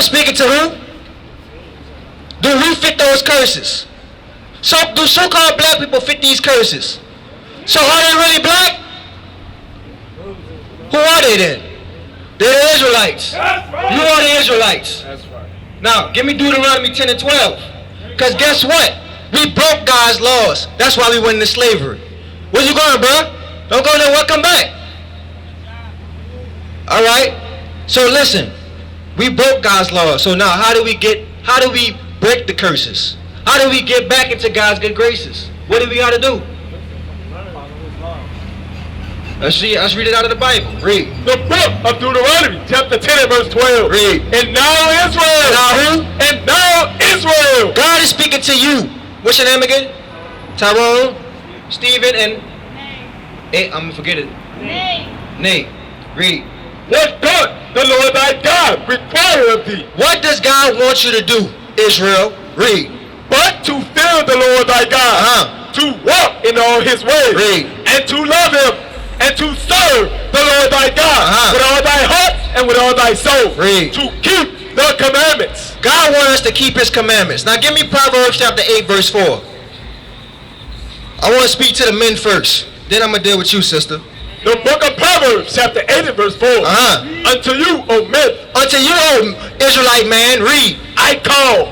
God speaking to who? Do we fit those curses? So do so-called black people fit these curses? So are they really black? Who are they then? They're the Israelites. Right. You are the Israelites. That's right. Now, give me Deuteronomy 10 and 12. Because guess what? We broke God's laws. That's why we went into slavery. Where you going, bro? Don't go nowhere, come back. Alright? So listen. We broke God's laws. So now how do we break the curses? How do we get back into God's good graces? What do we got to do? Let's read it out of the Bible. Read. The book of Deuteronomy, chapter 10 and verse 12. Read. And now Israel. Now who? And now Israel. God is speaking to you. What's your name again? Tyrone, Stephen, and hey, I'm gonna forget it. Nate. Read. What doth the Lord thy God require of thee? What does God want you to do, Israel? Read. But to fear the Lord thy God, to walk in all his ways, Read. and to love him, and to serve the Lord thy God with all thy heart and with all thy soul. Read. To keep the commandments. God wants us to keep his commandments. Now give me Proverbs chapter 8 verse 4. I want to speak to the men first. Then I'm going to deal with you, sister. The book of Proverbs chapter 8 and verse 4. Unto you, O men. Unto you, O Israelite man. Read. I call,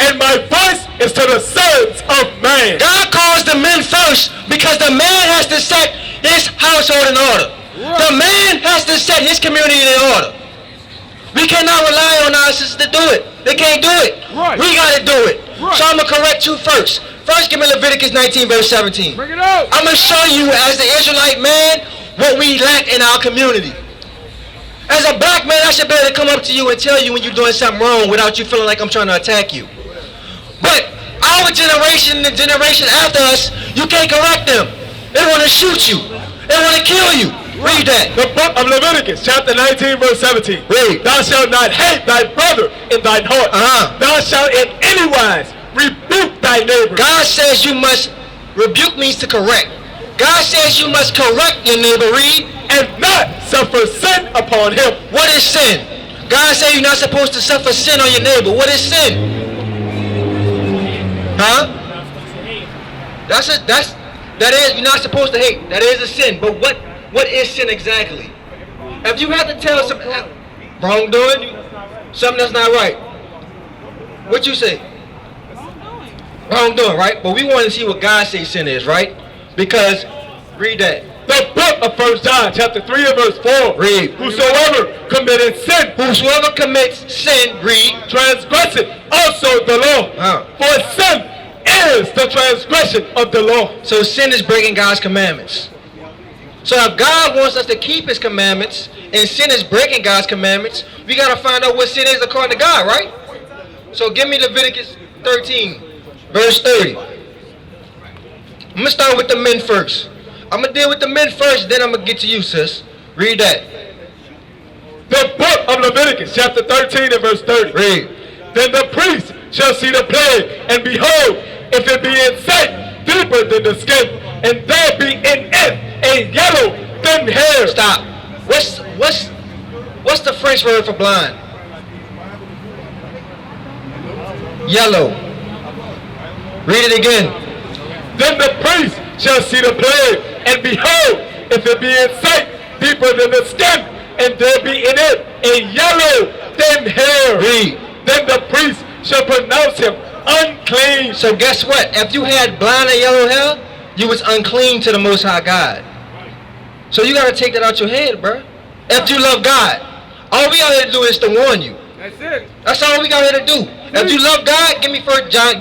and my voice is to the sons of man. God calls the men first because the man has to set his household in order. Right. The man has to set his community in order. We cannot rely on our sisters to do it. They can't do it. Right. We got to do it. Right. So I'm going to correct you first. First, give me Leviticus 19 verse 17. Bring it out. I'm going to show you as the Israelite man what we lack in our community. As a black man, I should be able to come up to you and tell you when you're doing something wrong without you feeling like I'm trying to attack you. But our generation and the generation after us, you can't correct them. They want to shoot you. They want to kill you. Read that. The book of Leviticus, chapter 19, verse 17. Read. Thou shalt not hate thy brother in thine heart. Thou shalt in any wise rebuke thy neighbor. God says you must, rebuke means to correct. God says you must correct your neighbor. Read. And not suffer sin upon him. What is sin? God says you're not supposed to suffer sin on your neighbor. What is sin? That is, you're not supposed to hate. That is a sin. But what is sin exactly? If you have to tell some wrongdoing, something that's not right, what you say? Wrongdoing, right? But we want to see what God says sin is, right? Because, read that. The book of 1 John, chapter 3 and verse 4. Read. Whosoever committeth sin. Whosoever commits sin, read. Transgresseth also the law. For sin is the transgression of the law. So sin is breaking God's commandments. So if God wants us to keep his commandments, and sin is breaking God's commandments, we got to find out what sin is according to God, right? So give me Leviticus 13, verse 30. I'm going to start with the men first. I'm going to deal with the men first, then I'm going to get to you, sis. Read that. The book of Leviticus, chapter 13 and verse 30. Read. Then the priest shall see the plague, and behold, if it be in sight deeper than the skin, and there be in it a yellow thin hair. Stop. What's the French word for blind? Yellow. Read it again. Then the priest shall see the plague, and behold, if it be in sight deeper than the skin, and there be in it a yellow thin hair. Read. Then the priest shall pronounce him unclean. So guess what? If you had blind and yellow hair, you was unclean to the Most High God. So you got to take that out your head, bro. If you love God, all we out here to do is to warn you. That's it. That's all we got here to do. If you love God, give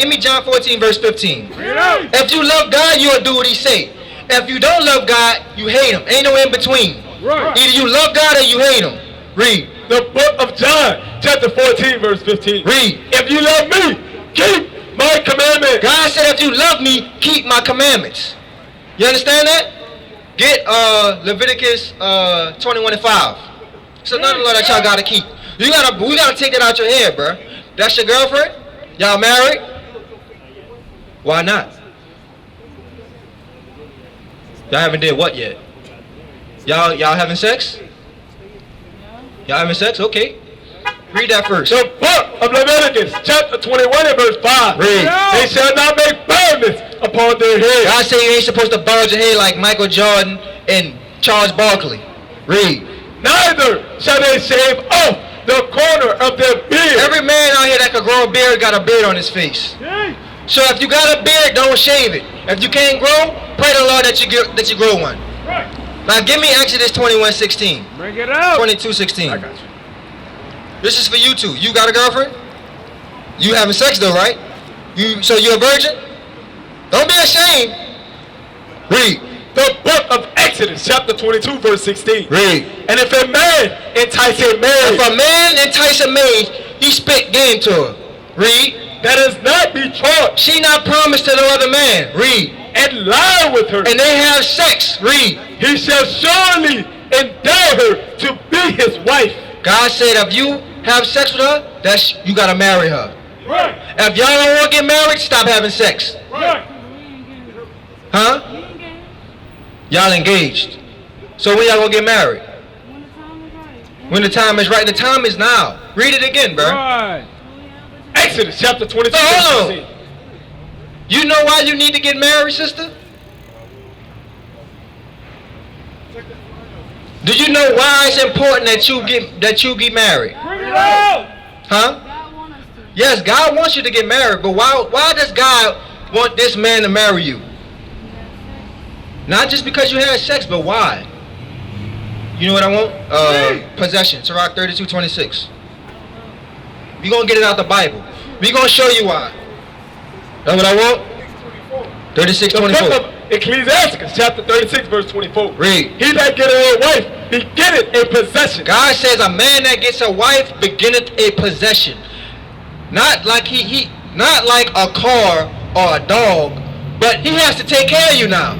me John 14 verse 15. If you love God, you'll do what he say. If you don't love God, you hate him. Ain't no in between. Right. Either you love God or you hate him. Read. The book of John, chapter 14, verse 15. Read. If you love me, keep my commandments. God said if you love me, keep my commandments. You understand that? Get Leviticus 21 and 5. It's another law that y'all gotta keep. We gotta take that out your head, bro. That's your girlfriend? Y'all married? Why not? Y'all haven't did what yet? Y'all having sex? Y'all having sex? Okay. Read that first. The book of Leviticus, chapter 21 and verse 5. Read. They shall not make baldness upon their head. God said you ain't supposed to bulge your head like Michael Jordan and Charles Barkley. Read. Neither shall they shave off the corner of their beard. Every man out here that could grow a beard got a beard on his face. So if you got a beard, don't shave it. If you can't grow, pray to the Lord that you grow one. Right. Now give me Exodus 21:16. Bring it out. 22:16. I got you. This is for you two. You got a girlfriend? You having sex though, right? So you're a virgin? Don't be ashamed. Read. The book of Exodus, chapter 22, verse 16. Read. And if a man entice a maid, If a man entice a maid, he spit game to her. Read. that is not betrothed, She not promised to no other man. Read. and lie with her, And they have sex. Read. he shall surely endow her to be his wife. God said if you have sex with her, you gotta marry her. Right. If y'all don't want to get married, stop having sex. Right. Huh? Y'all engaged. So when y'all gonna get married? When the time is right. The time is now. Read it again, bro. Right. Exodus, chapter 22, So verse hold on. 16. You know why you need to get married, sister? Do you know why it's important that you get married? Bring it out. Huh? Yes, God wants you to get married, but why does God want this man to marry you? Not just because you had sex, but why? You know what I want? Possession. Sirach 32:26. We're going to get it out the Bible. We're going to show you why. That's what I want? The 36:24. book of Ecclesiastes, chapter 36, verse 24. Read. He that getteth a wife begetteth a possession. God says a man that gets a wife beginneth a possession. Not like not like a car or a dog, but he has to take care of you now.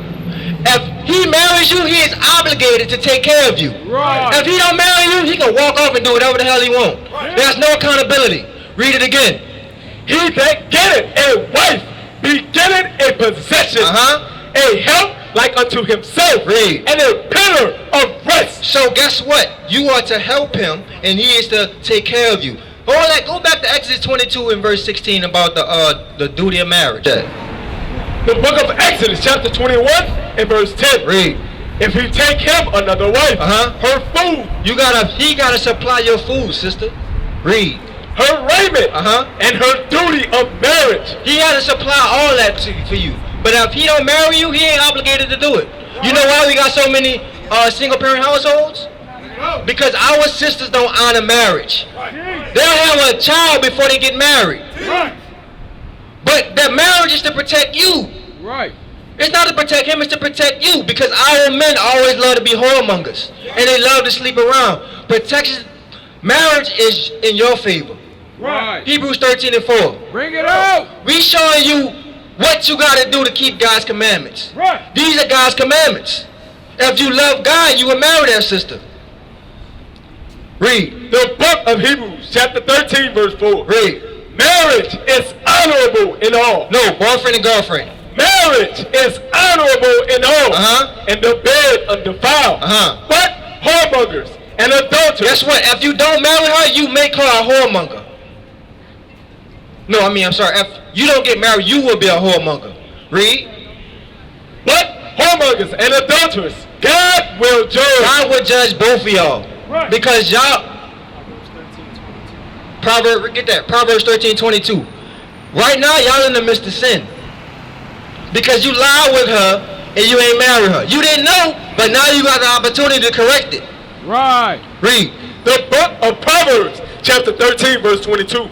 If he marries you, he is obligated to take care of you. Right. If he don't marry you, he can walk off and do whatever the hell he wants. There's no accountability. Read it again. He that getteth a wife begetteth a possession, a help like unto himself, Read. and a pillar of rest. So guess what? You are to help him, and he is to take care of you. Go back to Exodus 22 and verse 16 about the duty of marriage. The book of Exodus, chapter 21 and verse 10. Read. If he take him another wife, her food, He gotta supply your food, sister. Read. her raiment, and her duty of marriage. He had to supply all that for you. But if he don't marry you, he ain't obligated to do it. You know why we got so many single parent households? Because our sisters don't honor marriage. They'll have a child before they get married. But that marriage is to protect you. Right. It's not to protect him, it's to protect you. Because our men always love to be whoremongers. And they love to sleep around. Protection, marriage is in your favor. Right. Hebrews 13 and 4. Bring it out. We showing you what you got to do to keep God's commandments. Right. These are God's commandments. If you love God, you will marry that sister. Read. The book of Hebrews, chapter 13, verse 4. Read. Marriage is honorable in all. No, boyfriend and girlfriend. Marriage is honorable in all, and the bed undefiled. But whoremongers and adulterers. Guess what? If you don't marry her, you make her a whoremonger. No, I'm sorry. If you don't get married, you will be a whoremonger. Read. But whoremongers and adulterers, God will judge. God will judge both of y'all. Right. Because y'all. Proverbs 13:22. Right now, y'all in the midst of sin. Because you lied with her and you ain't married her. You didn't know, but now you got the opportunity to correct it. Right. Read. The book of Proverbs, chapter 13, verse 22.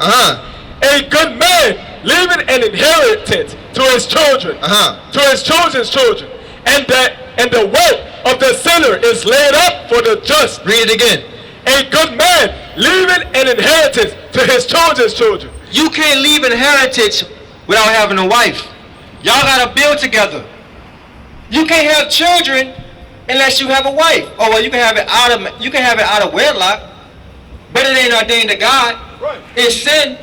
A good man leaving an inheritance to his children, to his children's children, and the wealth of the sinner is laid up for the just. Read it again. A good man leaving an inheritance to his children's children. You can't leave inheritance without having a wife. Y'all gotta build together. You can't have children unless you have a wife. Oh well, you can have it out of wedlock, but it ain't ordained to God. Right. It's sin.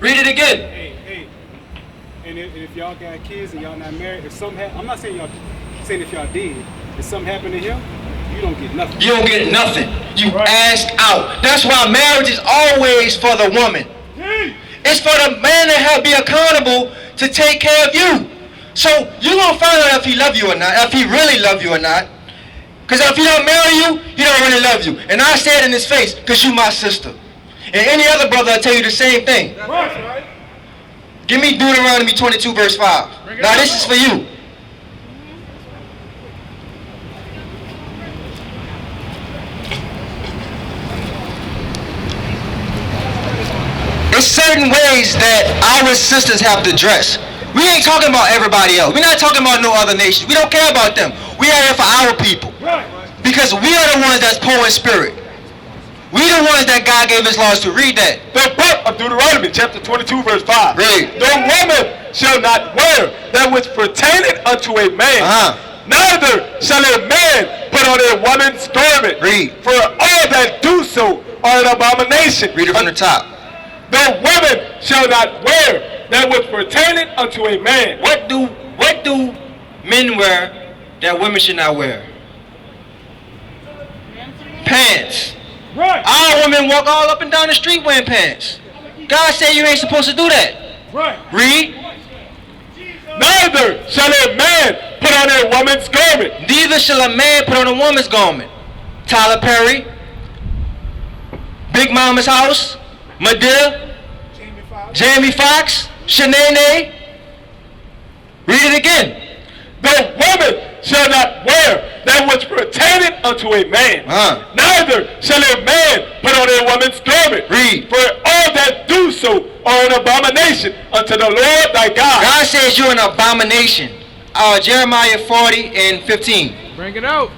Read it again. Hey, and if y'all got kids and y'all not married, if something I'm not saying y'all, saying if y'all did, if something happened to him, You don't get nothing. You don't get nothing. You Right. ask out. That's why marriage is always for the woman. It's for the man to be accountable to take care of you. So you're going to find out if he love you or not, if he really love you or not. Because if he don't marry you, he don't really love you. And I say it in his face, because you my sister. And any other brother will tell you the same thing. Right. Give me Deuteronomy 22 verse 5. Now this is for you. There's certain ways that our sisters have to dress. We ain't talking about everybody else. We're not talking about no other nations. We don't care about them. We are here for our people. Right. Because we are the ones that's poor in spirit. We the ones that God gave his laws to. Read that. The book of Deuteronomy, chapter 22, verse 5. Read. The woman shall not wear that which pertaineth unto a man. Neither shall a man put on a woman's garment. Read. For all that do so are an abomination. Read it from the top. The woman shall not wear that which pertaineth unto a man. What do men wear that women should not wear? Pants. Right. Our women walk all up and down the street wearing pants. God said you ain't supposed to do that. Right. Read. Neither shall a man put on a woman's garment. Neither shall a man put on a woman's garment. Tyler Perry, Big Mama's House, Madea, Jamie Foxx, Shanae. Read it again. The woman shall not wear that which pertaineth unto a man. Neither shall a man put on a woman's garment. Read. For all that do so are an abomination unto the Lord thy God. God says you're an abomination. Jeremiah 40 and 15. Bring it out.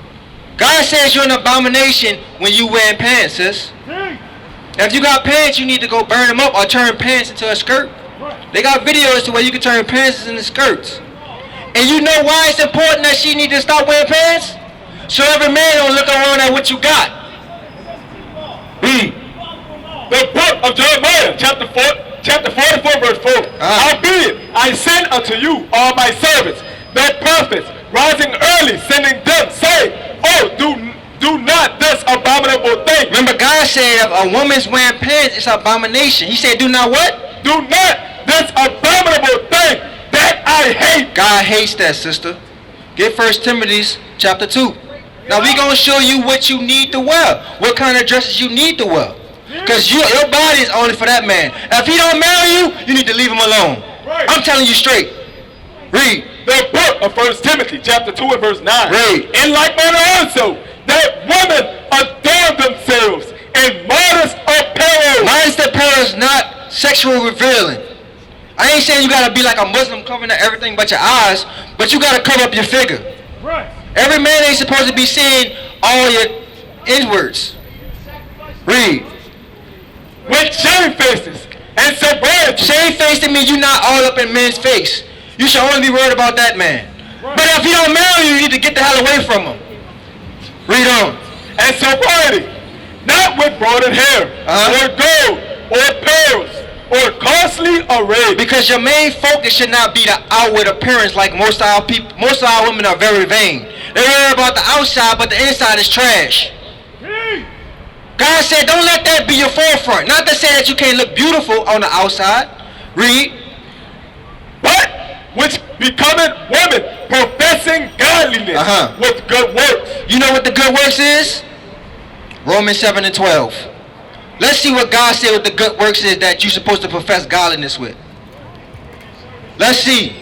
God says you're an abomination when you wearing pants, sis. If you got pants, you need to go burn them up or turn pants into a skirt. They got videos to where you can turn pants into skirts. And you know why it's important that she need to stop wearing pants? So every man don't look around at what you got. Read. The book of Jeremiah, chapter 44, verse 4. Howbeit, I send unto you all my servants, the prophets, rising early, sending them, saying, oh, do not this abominable thing. Remember, God said if a woman's wearing pants, it's abomination. He said, do not what? Do not this abominable thing that I hate. God hates that, sister. Get 1 Timothy chapter 2. Now we're going to show you what you need to wear. What kind of dresses you need to wear. Because your body is only for that man. If he don't marry you, you need to leave him alone. I'm telling you straight. Read. The book of 1 Timothy chapter 2 and verse 9. Read. In like manner also, that women adorn themselves in modest apparel. Modest apparel is not sexual revealing. I ain't saying you got to be like a Muslim covering up everything but your eyes, but you got to cover up your figure. Right. Every man ain't supposed to be seeing all your inwards. Read. With shamefacedness and sobriety. Shamefaced means you not all up in men's face. You should only be worried about that man. Right. But if he don't marry you, you need to get the hell away from him. Read on. And sobriety, not with broidered hair, or gold, or pearls, or costly array. Because your main focus should not be the outward appearance like most of our people. Most of our women are very vain. They worry about the outside, but the inside is trash. God said, don't let that be your forefront. Not to say that you can't look beautiful on the outside. Read. But which becometh women professing godliness with good works. You know what the good works is? Romans 7 and 12. Let's see what God said what the good works is that you're supposed to profess godliness with. Let's see.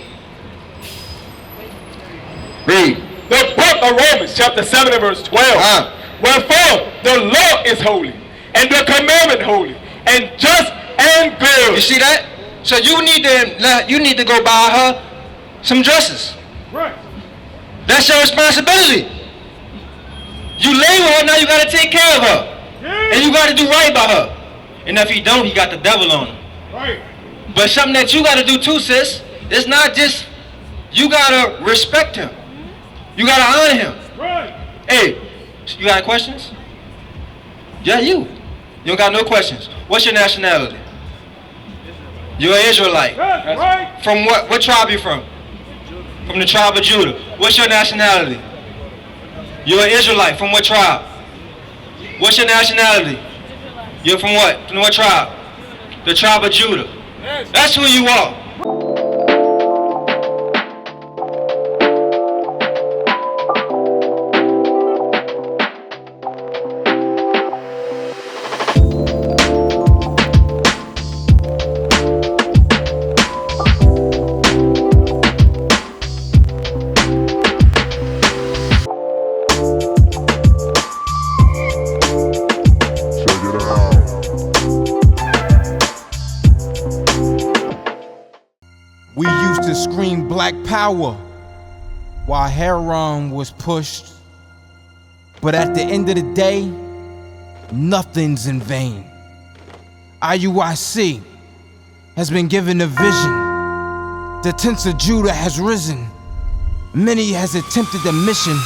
Read. The book of Romans chapter 7 and verse 12. Wherefore the law is holy, and the commandment holy, and just and good. You see that? So you need to go buy her some dresses. Right. That's your responsibility. You lay with her, now you got to take care of her. And you got to do right by her. And if he don't, he got the devil on him. Right. But something that you got to do too, sis. It's not just, you got to respect him. You got to honor him. Right. Hey, you got questions? Yeah, you. You don't got no questions. What's your nationality? You're an Israelite. That's right. From what? What tribe you from? From the tribe of Judah. What's your nationality? You're an Israelite. From what tribe? What's your nationality? You're from what? From what tribe? The tribe of Judah. That's who you are. We used to scream black power while heroin was pushed. But at the end of the day, nothing's in vain. IUIC has been given a vision. The tents of Judah has risen. Many has attempted the mission.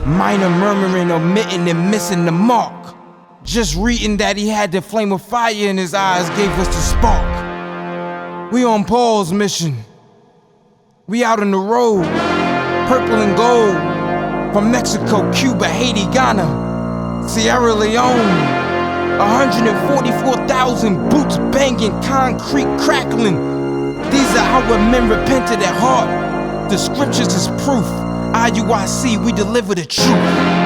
Minor murmuring, omitting, and missing the mark. Just reading that he had the flame of fire in his eyes gave us the spark. We on Paul's mission. We out on the road, purple and gold, from Mexico, Cuba, Haiti, Ghana, Sierra Leone. 144,000 boots banging, concrete crackling. These are our men repented at heart. The scriptures is proof. IUIC, we deliver the truth.